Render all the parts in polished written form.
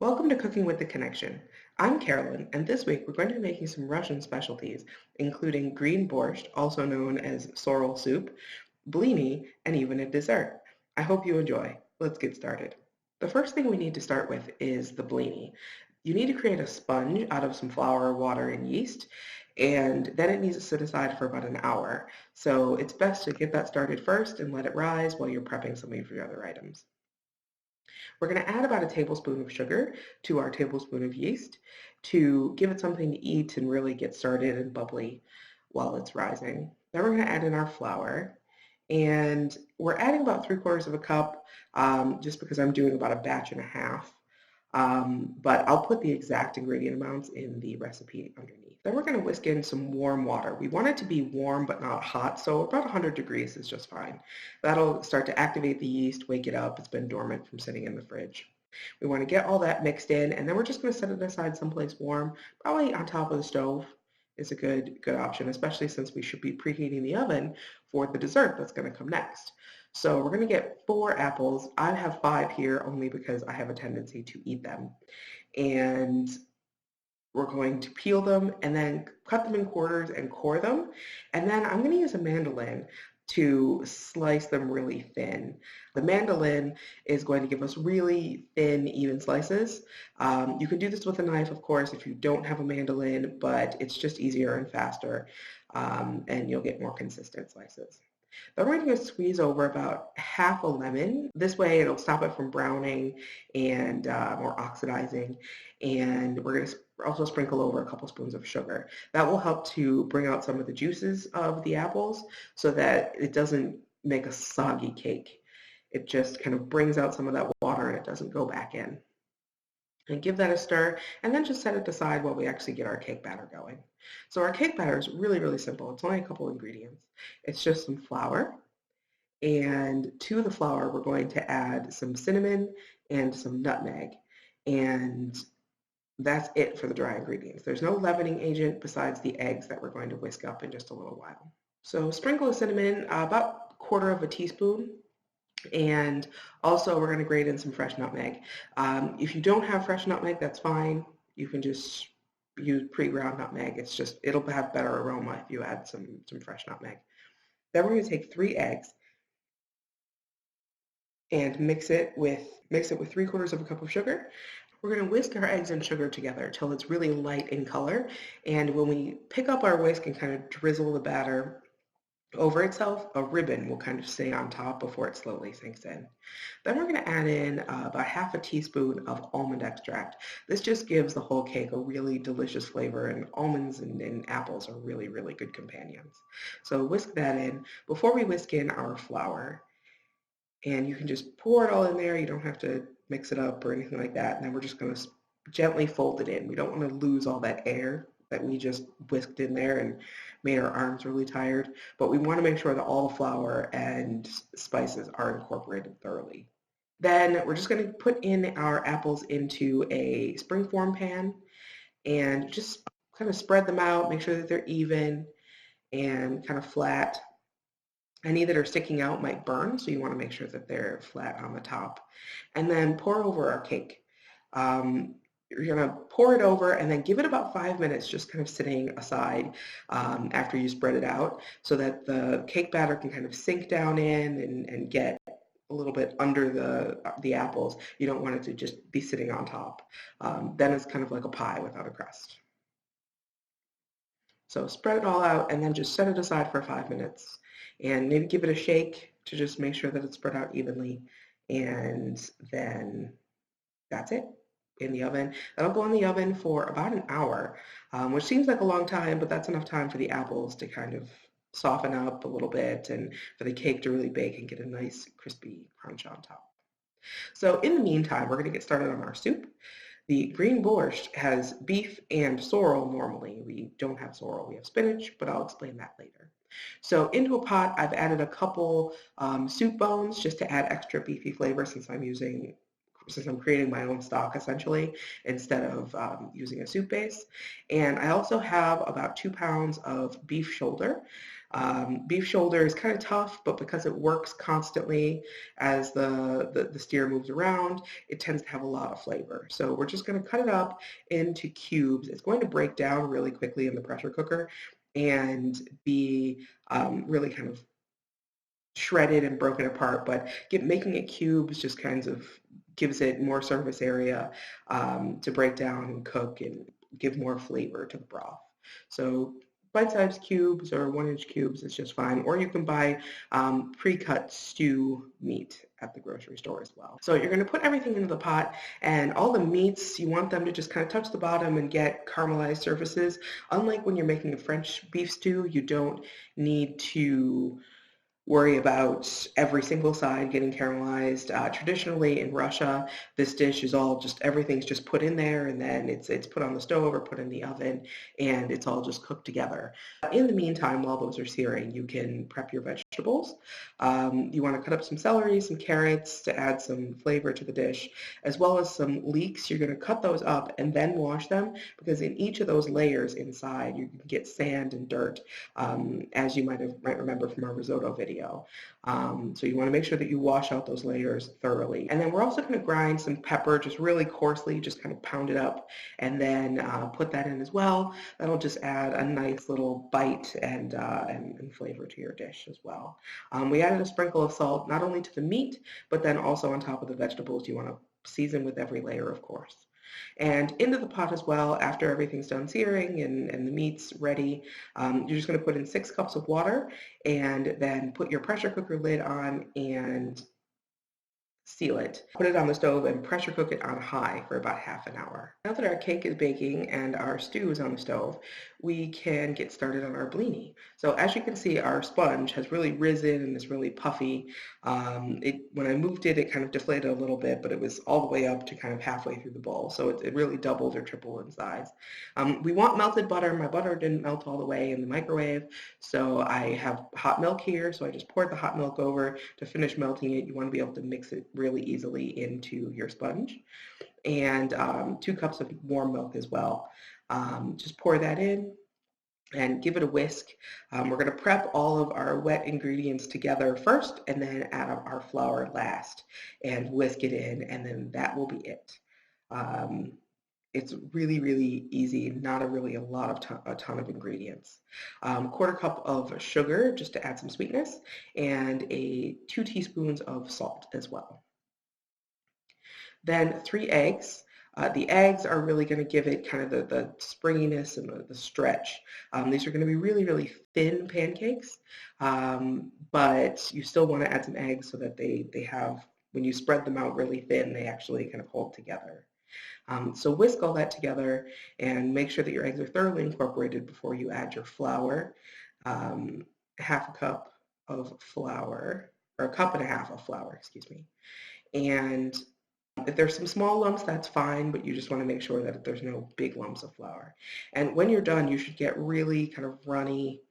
Welcome to Cooking with the Connection. I'm Carolyn, and this week we're going to be making some Russian specialties, including green borscht, also known as sorrel soup, blini, and even a dessert. I hope you enjoy. Let's get started. The first thing we need to start with is the blini. You need to create a sponge out of some flour, water, and yeast, and then it needs to sit aside for about an hour. So it's best to get that started first and let it rise while you're prepping some of your other items. We're going to add about a tablespoon of sugar to our tablespoon of yeast to give it something to eat and really get started and bubbly while it's rising. Then we're going to add in our flour, and we're adding about 3/4 of a cup just because I'm doing about a batch and a half. But I'll put the exact ingredient amounts in the recipe underneath. Then we're going to whisk in some warm water. We want it to be warm but not hot, so about 100 degrees is just fine. That'll start to activate the yeast, wake it up. It's been dormant from sitting in the fridge. We want to get all that mixed in, and then we're just going to set it aside someplace warm, probably on top of the stove is a good option, especially since we should be preheating the oven for the dessert that's going to come next. So we're going to get 4 apples. I have 5 here only because I have a tendency to eat them. And we're going to peel them and then cut them in quarters and core them. And then I'm going to use a mandolin to slice them really thin. The mandolin is going to give us really thin, even slices. You can do this with a knife, of course, if you don't have a mandolin, but it's just easier and faster, and you'll get more consistent slices. Then we're going to squeeze over about half a lemon. This way it'll stop it from browning and or oxidizing. And we're going to also sprinkle over a couple spoons of sugar. That will help to bring out some of the juices of the apples so that it doesn't make a soggy cake. It just kind of brings out some of that water and it doesn't go back in. And give that a stir, and then just set it aside while we actually get our cake batter going. So our cake batter is really, really simple. It's only a couple ingredients. It's just some flour, and to the flour we're going to add some cinnamon and some nutmeg, and that's it for the dry ingredients. There's no leavening agent besides the eggs that we're going to whisk up in just a little while. So sprinkle of cinnamon, about 1/4 of a teaspoon, and also we're going to grate in some fresh nutmeg. If you don't have fresh nutmeg, that's fine. You can just use pre-ground nutmeg. It'll have better aroma if you add some fresh nutmeg. Then we're going to take 3 eggs and mix it with 3/4 of a cup of sugar. We're going to whisk our eggs and sugar together till it's really light in color. And when we pick up our whisk and kind of drizzle the batter over itself, a ribbon will kind of stay on top before it slowly sinks in. Then we're going to add in about half a teaspoon of almond extract. This just gives the whole cake a really delicious flavor, and almonds and apples are really, really good companions. So whisk that in before we whisk in our flour. And you can just pour it all in there. You don't have to mix it up or anything like that. And then we're just going to gently fold it in. We don't want to lose all that air that we just whisked in there and made our arms really tired, but we want to make sure that all the flour and spices are incorporated thoroughly. Then we're just going to put in our apples into a springform pan and just kind of spread them out, make sure that they're even and kind of flat. Any that are sticking out might burn, so you want to make sure that they're flat on the top. And then pour over our cake. You're going to pour it over and then give it about 5 minutes just kind of sitting aside after you spread it out so that the cake batter can kind of sink down in and get a little bit under the apples. You don't want it to just be sitting on top. Then it's kind of like a pie without a crust. So spread it all out and then just set it aside for 5 minutes and maybe give it a shake to just make sure that it's spread out evenly. And then that's it in the oven. That'll go in the oven for about an hour, which seems like a long time, but that's enough time for the apples to kind of soften up a little bit and for the cake to really bake and get a nice crispy crunch on top. So in the meantime, we're going to get started on our soup. The green borscht has beef and sorrel normally. We don't have sorrel, we have spinach, but I'll explain that later. So into a pot, I've added a couple soup bones just to add extra beefy flavor since I'm creating my own stock essentially instead of using a soup base. And I also have about 2 pounds of beef shoulder. Beef shoulder is kind of tough, but because it works constantly as the steer moves around, it tends to have a lot of flavor. So we're just going to cut it up into cubes. It's going to break down really quickly in the pressure cooker and be really kind of shredded and broken apart, but making it cubes just kind of gives it more surface area to break down and cook and give more flavor to the broth. So bite-sized cubes or 1-inch cubes is just fine, or you can buy pre-cut stew meat at the grocery store as well. So you're going to put everything into the pot, and all the meats, you want them to just kind of touch the bottom and get caramelized surfaces. Unlike when you're making a French beef stew, you don't need to worry about every single side getting caramelized. Traditionally in Russia, this dish is all just, everything's just put in there, and then it's put on the stove or put in the oven, and it's all just cooked together. In the meantime, while those are searing, you can prep your vegetables. You want to cut up some celery, some carrots to add some flavor to the dish, as well as some leeks. You're going to cut those up and then wash them, because in each of those layers inside, you can get sand and dirt, as you might remember from our risotto video. So you want to make sure that you wash out those layers thoroughly. And then we're also going to grind some pepper just really coarsely, just kind of pound it up, and then put that in as well. That'll just add a nice little bite and flavor to your dish as well. We added a sprinkle of salt not only to the meat, but then also on top of the vegetables. You want to season with every layer, of course. And into the pot as well, after everything's done searing and the meat's ready, you're just going to put in 6 cups of water, and then put your pressure cooker lid on and seal it. Put it on the stove and pressure cook it on high for about half an hour. Now that our cake is baking and our stew is on the stove, we can get started on our blini. So as you can see, our sponge has really risen and is really puffy. When I moved it, it kind of deflated a little bit, but it was all the way up to kind of halfway through the bowl. So it really doubled or tripled in size. We want melted butter. My butter didn't melt all the way in the microwave, so I have hot milk here. So I just poured the hot milk over to finish melting it. You want to be able to mix it really easily into your sponge. And 2 cups of warm milk as well. Just pour that in and give it a whisk. We're going to prep all of our wet ingredients together first, and then add our flour last and whisk it in, and then that will be it. It's really, really easy, not a lot of a ton of ingredients. 1/4 cup of sugar just to add some sweetness, and 2 teaspoons of salt as well. Then 3 eggs. The eggs are really going to give it kind of the springiness and the stretch. These are going to be really, really thin pancakes, but you still want to add some eggs so that they have, when you spread them out really thin, they actually kind of hold together. So whisk all that together and make sure that your eggs are thoroughly incorporated before you add your flour. 1/2 cup of flour, or 1.5 cups of flour, excuse me. And if there's some small lumps, that's fine, but you just want to make sure that there's no big lumps of flour. And when you're done, you should get really kind of runny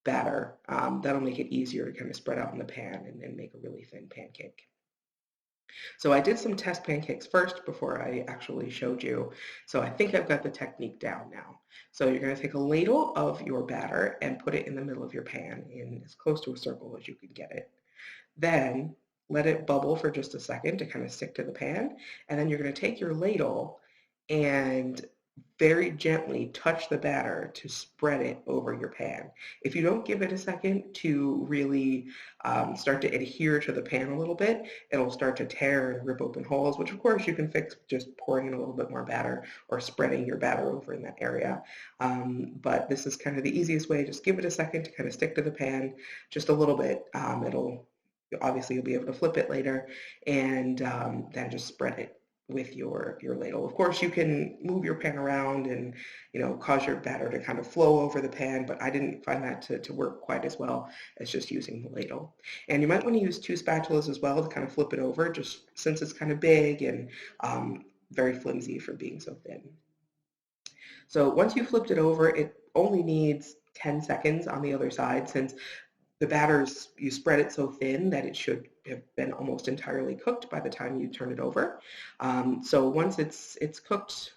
batter. That'll make it easier to kind of spread out in the pan and make a really thin pancake. So I did some test pancakes first before I actually showed you. So I think I've got the technique down now. So you're going to take a ladle of your batter and put it in the middle of your pan in as close to a circle as you can get it. Then let it bubble for just a second to kind of stick to the pan, and then you're going to take your ladle and very gently touch the batter to spread it over your pan. If you don't give it a second to really start to adhere to the pan a little bit, it'll start to tear and rip open holes, which of course you can fix just pouring in a little bit more batter or spreading your batter over in that area. But this is kind of the easiest way. Just give it a second to kind of stick to the pan just a little bit. Obviously you'll be able to flip it later, and then just spread it with your ladle. Of course, you can move your pan around and cause your batter to kind of flow over the pan, but I didn't find that to work quite as well as just using the ladle. And you might want to use 2 spatulas as well to kind of flip it over, just since it's kind of big and very flimsy for being so thin. So once you flipped it over, it only needs 10 seconds on the other side, since the batters, you spread it so thin that it should have been almost entirely cooked by the time you turn it over. So once it's cooked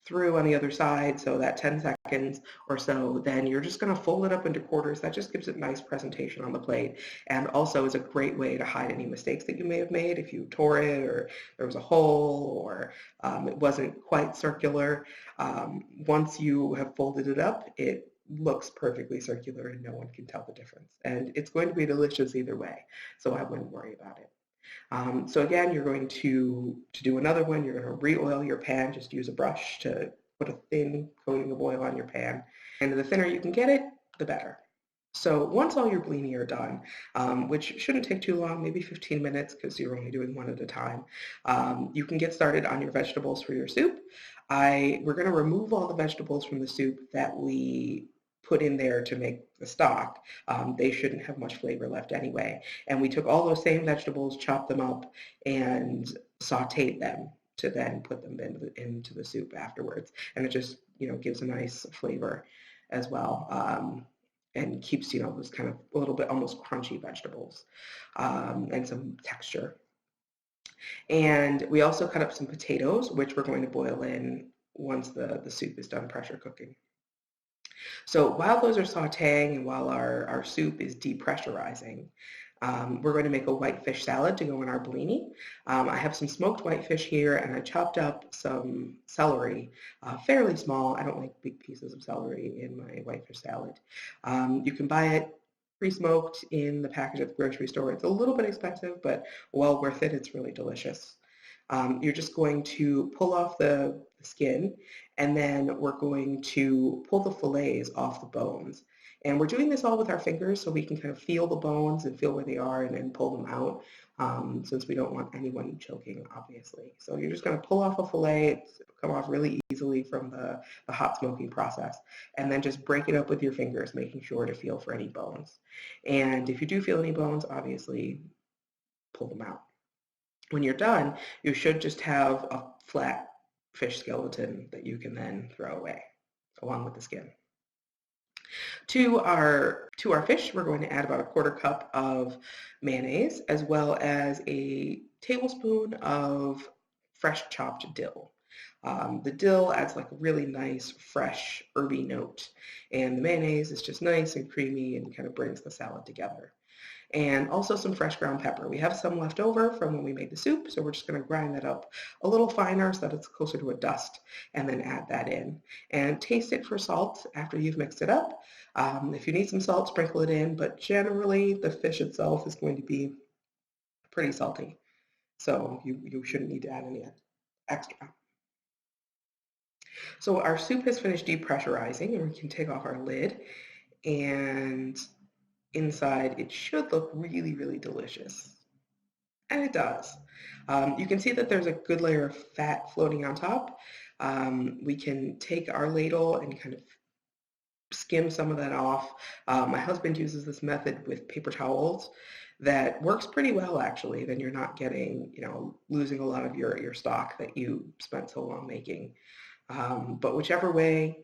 through on the other side, so that 10 seconds or so, then you're just going to fold it up into quarters. That just gives it nice presentation on the plate, and also is a great way to hide any mistakes that you may have made if you tore it or there was a hole or it wasn't quite circular. Once you have folded it up, it looks perfectly circular and no one can tell the difference. And it's going to be delicious either way, so I wouldn't worry about it. So again, you're going to do another one. You're going to re-oil your pan. Just use a brush to put a thin coating of oil on your pan. And the thinner you can get it, the better. So once all your blini are done, which shouldn't take too long, maybe 15 minutes because you're only doing one at a time, you can get started on your vegetables for your soup. We're going to remove all the vegetables from the soup that we put in there to make the stock. They shouldn't have much flavor left anyway. And we took all those same vegetables, chopped them up, and sauteed them to then put them into the soup afterwards. And it just, gives a nice flavor as well. And keeps, those kind of a little bit almost crunchy vegetables and some texture. And we also cut up some potatoes, which we're going to boil in once the soup is done pressure cooking. So while those are sauteing and while our soup is depressurizing, we're going to make a whitefish salad to go in our blini. I have some smoked whitefish here, and I chopped up some celery, fairly small. I don't like big pieces of celery in my whitefish salad. You can buy it pre-smoked in the package at the grocery store. It's a little bit expensive, but well worth it. It's really delicious. You're just going to pull off the skin, and then we're going to pull the fillets off the bones. And we're doing this all with our fingers so we can kind of feel the bones and feel where they are and then pull them out, since we don't want anyone choking, obviously. So you're just going to pull off a fillet. It's come off really easily from the hot smoking process, and then just break it up with your fingers, making sure to feel for any bones. And if you do feel any bones, obviously pull them out. When you're done, you should just have a flat fish skeleton that you can then throw away along with the skin. To our fish, we're going to add about a quarter cup of mayonnaise as well as a tablespoon of fresh chopped dill. The dill adds like a really nice, fresh, herby note, and the mayonnaise is just nice and creamy and kind of brings the salad together. And also some fresh ground pepper. We have some left over from when we made the soup, so we're just going to grind that up a little finer so that it's closer to a dust, and then add that in. And taste it for salt after you've mixed it up. If you need some salt, sprinkle it in, but generally the fish itself is going to be pretty salty, so you shouldn't need to add any extra. So our soup has finished depressurizing, and we can take off our lid, and inside it should look really, really delicious. And it does. You can see that there's a good layer of fat floating on top. We can take our ladle and kind of skim some of that off. My husband uses this method with paper towels that works pretty well, actually. Then you're not getting, losing a lot of your stock that you spent so long making. But whichever way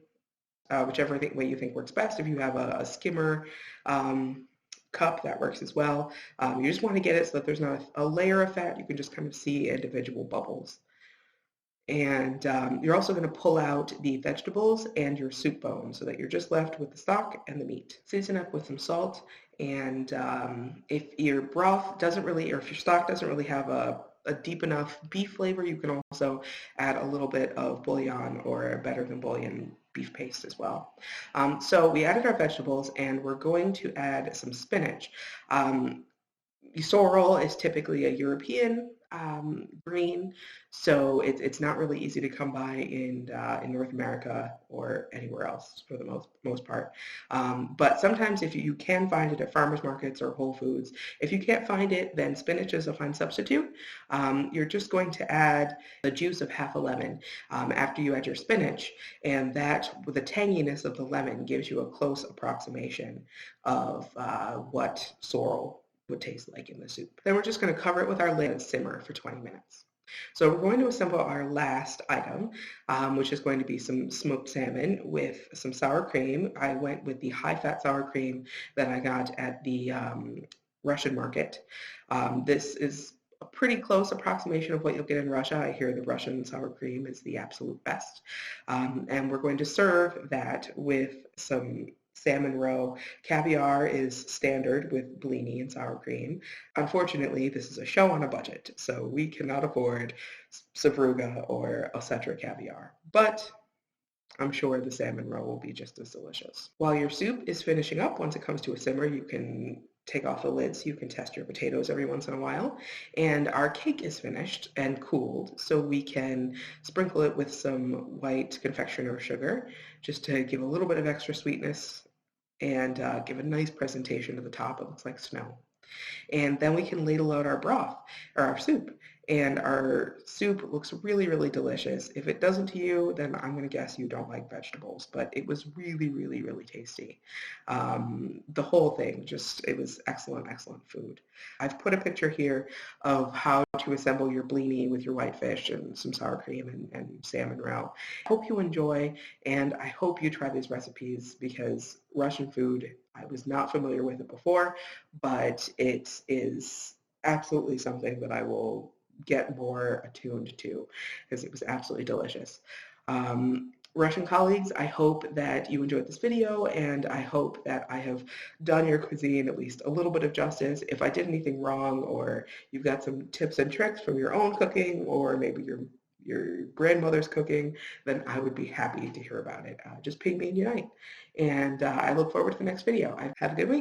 you think works best. If you have a skimmer cup, that works as well. You just want to get it so that there's not a layer of fat. You can just kind of see individual bubbles. And you're also going to pull out the vegetables and your soup bone so that you're just left with the stock and the meat. Season up with some salt, and if your broth doesn't really, or if your stock doesn't really have a deep enough beef flavor, you can also add a little bit of bouillon or better than bouillon beef paste as well. So we added our vegetables, and we're going to add some spinach. Sorrel is typically a European green, so it's not really easy to come by in North America or anywhere else for the most part. But sometimes if you can find it at farmers markets or Whole Foods. If you can't find it, then spinach is a fine substitute. You're just going to add the juice of half a lemon after you add your spinach, and that, with the tanginess of the lemon, gives you a close approximation of what sorrel would taste like in the soup. Then we're just going to cover it with our lid and simmer for 20 minutes. So we're going to assemble our last item, which is going to be some smoked salmon with some sour cream. I went with the high-fat sour cream that I got at the Russian market. This is a pretty close approximation of what you'll get in Russia. I hear the Russian sour cream is the absolute best. And we're going to serve that with some salmon roe. Caviar is standard with blini and sour cream. Unfortunately, this is a show on a budget, so we cannot afford Savruga or Osetra caviar. But I'm sure the salmon roe will be just as delicious. While your soup is finishing up, once it comes to a simmer, you can take off the lid so you can test your potatoes every once in a while. And our cake is finished and cooled, so we can sprinkle it with some white confectioner sugar just to give a little bit of extra sweetness and give a nice presentation to the top. It looks like snow. And then we can ladle out our broth or our soup. And our soup looks really, really delicious. If it doesn't to you, then I'm going to guess you don't like vegetables. But it was really, really, really tasty. The whole thing, just, it was excellent, excellent food. I've put a picture here of how to assemble your blini with your whitefish and some sour cream and salmon roe. I hope you enjoy, and I hope you try these recipes because Russian food, I was not familiar with it before, but it is absolutely something that I will get more attuned to because it was absolutely delicious. Russian colleagues, I hope that you enjoyed this video, and I hope that I have done your cuisine at least a little bit of justice. If I did anything wrong, or you've got some tips and tricks from your own cooking, or maybe your grandmother's cooking, then I would be happy to hear about it. Just ping me and unite. And I look forward to the next video. Have a good week.